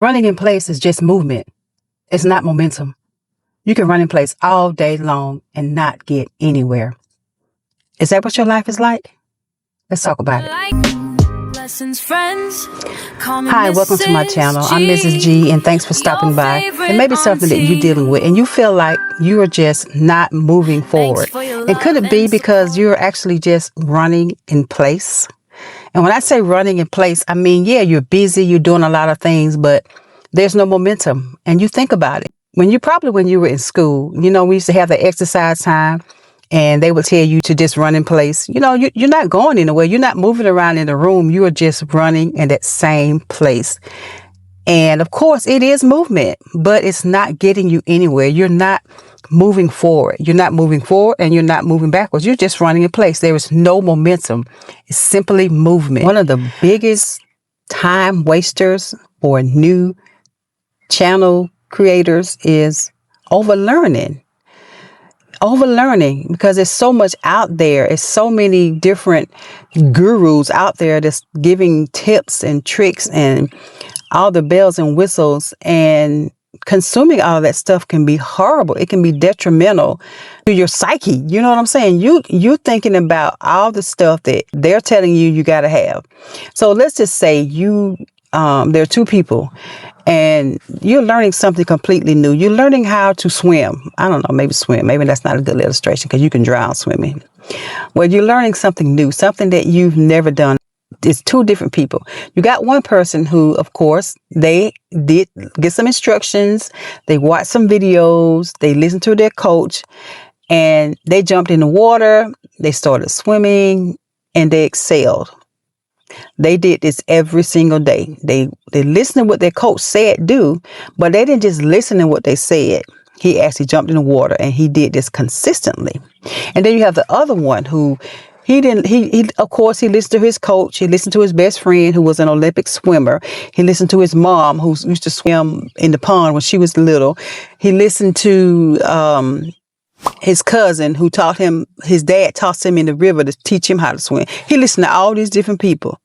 Running in place is just movement. It's not momentum. You can run in place all day long and not get anywhere. Is that what your life is like? Let's talk about it. Hi, welcome to my channel. I'm Mrs. G, and thanks for stopping by. It may be something that you're dealing with and you feel like you are just not moving forward. And could it be because you're actually just running in place? And when I say running in place, I mean, yeah, you're busy, you're doing a lot of things, but there's no momentum. And you think about it. When you were in school, we used to have the exercise time and they would tell you to just run in place. You're not going anywhere. You're not moving around in the room. You are just running in that same place. And of course, it is movement, but it's not getting you anywhere. You're not moving forward. You're not moving forward and you're not moving backwards. You're just running in place. There is no momentum. It's simply movement. One of the biggest time wasters for new channel creators is overlearning. Overlearning, because there's so much out there. It's so many different gurus out there that's giving tips and tricks and all the bells and whistles, and consuming all of that stuff can be horrible. It can be detrimental to your psyche. You know what I'm saying? You're thinking about all the stuff that they're telling you got to have. So let's just say there are two people and you're learning something completely new. You're learning how to swim. I don't know, maybe swim. Maybe that's not a good illustration because you can drown swimming. Well, you're learning something new, something that you've never done. It's two different people. You got one person who, of course, they did get some instructions. They watched some videos. They listened to their coach and they jumped in the water. They started swimming and they excelled. They did this every single day. They listened to what their coach said do, but they didn't just listen to what they said. He actually jumped in the water and he did this consistently. And then you have the other one who of course, he listened to his coach. He listened to his best friend who was an Olympic swimmer. He listened to his mom who used to swim in the pond when she was little. He listened to his cousin who his dad tossed him in the river to teach him how to swim. He listened to all these different people.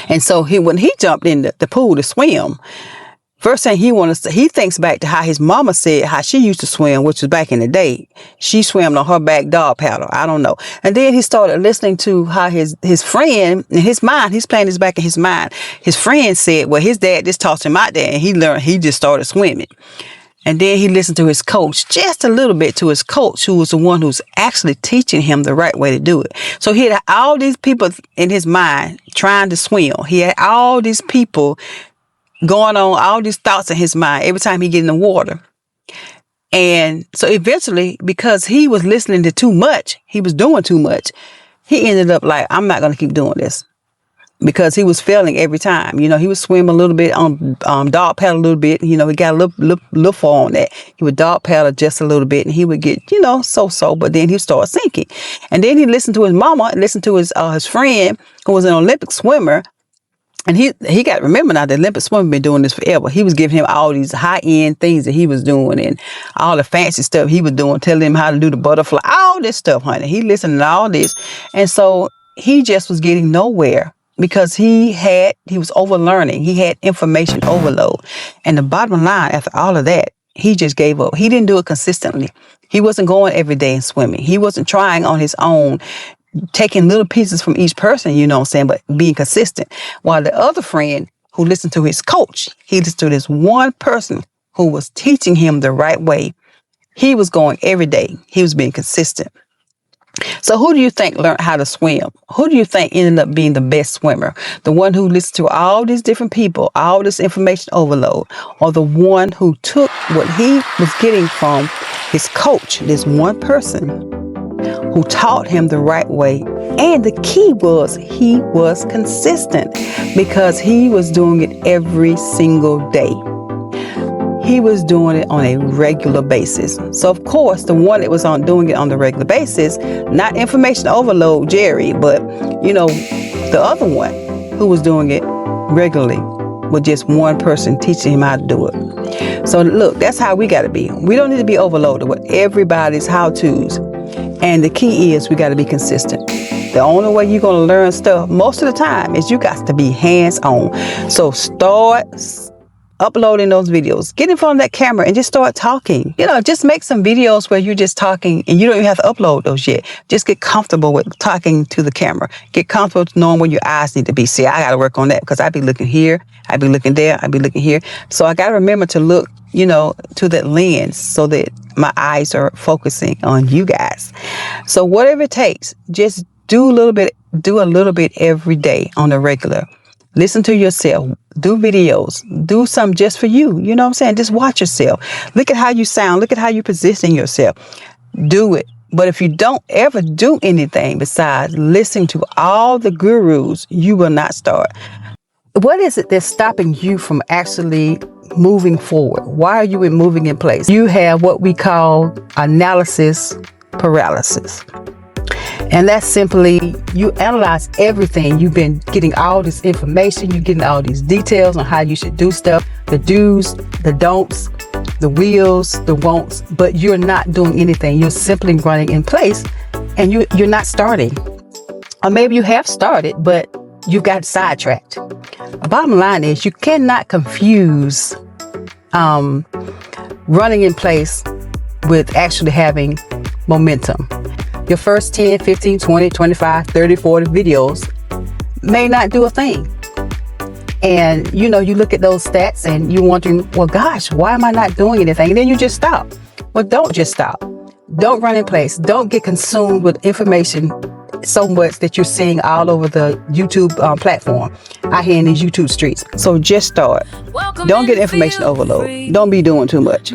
And so when he jumped in the pool to swim, first thing he thinks back to how his mama said how she used to swim, which was back in the day. She swam on her back dog paddle. I don't know. And then he started listening to how his friend, in his mind, he's playing this back in his mind. His friend said, well, his dad just tossed him out there and he just started swimming. And then he listened to his coach, just a little bit to his coach, who was the one who's actually teaching him the right way to do it. So he had all these people in his mind trying to swim. He had all these people going on, all these thoughts in his mind every time he get in the water. And so eventually, because he was listening to too much, he was doing too much, he ended up like, I'm not going to keep doing this. Because he was failing every time. He would swim a little bit on dog paddle a little bit. He got a little far on that. He would dog paddle just a little bit and he would get, so, but then he'd start sinking. And then he listened to his mama and listened to his friend who was an Olympic swimmer. And he got, remember now, the Olympic swimmer been doing this forever. He was giving him all these high-end things that he was doing and all the fancy stuff he was doing, telling him how to do the butterfly, all this stuff, honey. He listened to all this. And so he just was getting nowhere. Because he was overlearning. He had information overload. And the bottom line, after all of that, he just gave up. He didn't do it consistently. He wasn't going every day and swimming. He wasn't trying on his own, taking little pieces from each person, but being consistent. While the other friend who listened to his coach, he listened to this one person who was teaching him the right way. He was going every day. He was being consistent. So who do you think learned how to swim? Who do you think ended up being the best swimmer? The one who listened to all these different people, all this information overload, or the one who took what he was getting from his coach, this one person who taught him the right way? And the key was he was consistent because he was doing it every single day. He was doing it on a regular basis. So, of course, the one that was doing it on the regular basis, not information overload, Jerry, but, the other one who was doing it regularly with just one person teaching him how to do it. So, look, that's how we got to be. We don't need to be overloaded with everybody's how-tos. And the key is we got to be consistent. The only way you're going to learn stuff most of the time is you got to be hands-on. So start uploading those videos. Get in front of that camera and just start talking. Just make some videos where you're just talking and you don't even have to upload those yet. Just get comfortable with talking to the camera. Get comfortable knowing where your eyes need to be. See, I got to work on that because I be looking here, I be looking there, I be looking here. So I got to remember to look, to that lens so that my eyes are focusing on you guys. So whatever it takes, just do a little bit every day on the regular. Listen to yourself, do videos, do something just for you. You know what I'm saying? Just watch yourself. Look at how you sound. Look at how you position yourself. Do it. But if you don't ever do anything besides listening to all the gurus, you will not start. What is it that's stopping you from actually moving forward? Why are you moving in place? You have what we call analysis paralysis. And that's simply, you analyze everything. You've been getting all this information. You're getting all these details on how you should do stuff, the do's, the don'ts, the wills, the won'ts, but you're not doing anything. You're simply running in place and you're not starting. Or maybe you have started, but you got sidetracked. Bottom line is you cannot confuse running in place with actually having momentum. Your first 10, 15, 20, 25, 30, 40 videos may not do a thing. And, you look at those stats and you're wondering, well, gosh, why am I not doing anything? And then you just stop. Well, don't just stop. Don't run in place. Don't get consumed with information so much that you're seeing all over the YouTube platform out here in these YouTube streets. So just start. Don't get information overload. Don't be doing too much.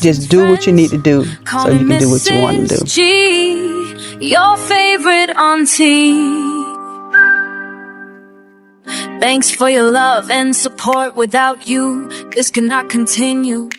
Just do what you need to do so you can do what you want to do. Your favorite auntie. Thanks for your love and support. Without you, this cannot continue.